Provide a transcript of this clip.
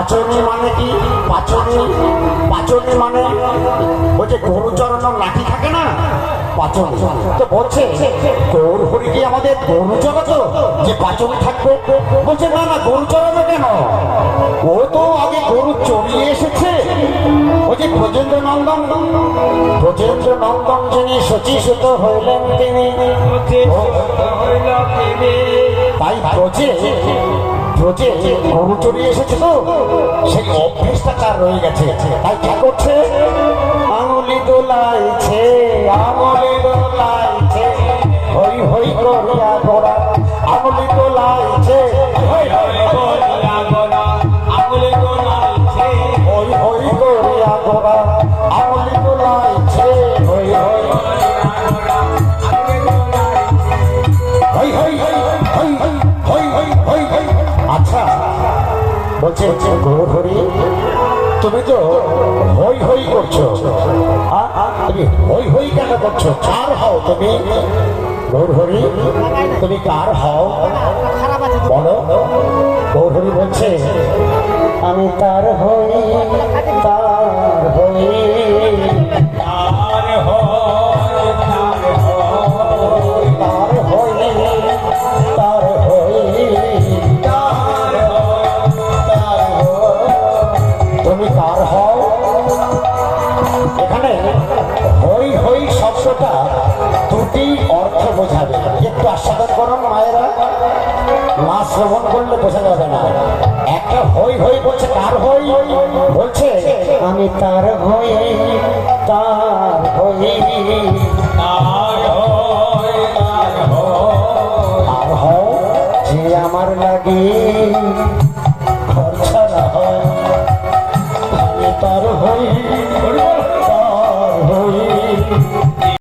পাচনি মানে কি? পাচনি পাচনি মানে ওই যে গরু চড়ানোর লাঠি থাকে না, পাচনি। তো বলছে গরু হরি কি আমাদের গরু চড়াতো যে পাচনি থাকবে? বলছে না না, গরু চড়ানো কেন, ও তো আগে গরু চড়িয়ে এসেছে। ওই যে ব্রজেন্দ্র নন্দন, ব্রজেন্দ্র নন্দন যিনি সচিসূত হইলেন তিনি, তাই ব্রজে ব্রজে গরু চড়িয়ে এসেছে, তো সেই অভ্যেসটা তার রয়ে গেছে। তাই কি করছে? আঙুলি দোলাইছে, আঙুলি দোলাইছে, হই হই করিয়া গোড়া, আঙুলি দোলাইছে, হই হই করিয়া গোড়া, আঙুলি দোলাইছে, হই হই করিয়া গোড়া, আঙুলি দোলাইছে, হই হই করিয়া গোড়া, আঙুলি দোলাইছে, হই হই হই হই হই হই হই হই। আচ্ছা বলছে গৌর হরি, তুমি তো হই হই করছো, তুমি হই হই কেন করছো? কার হও তুমি? গৌর হরি তুমি কার হও বলো? গৌর হরি বলছে আমি তার হই, তার হই, তার হই, তার হই, তার হই, তার হই, তার হই। তুমি কার হও? এখানে হই হই শব্দটা দুটি অর্থ বোঝাবে, একটু আস্বাদন করুন মায়েরা, মা শ্রবণ করলে বোঝা যাবে না। একটা হই হই বলছে কার হই? বলছে আমি তার হই, তার হই, তার হই, তার হও যে আমার লাগে ঘর ছাড়া হয়, আমি তার হই, তার হই,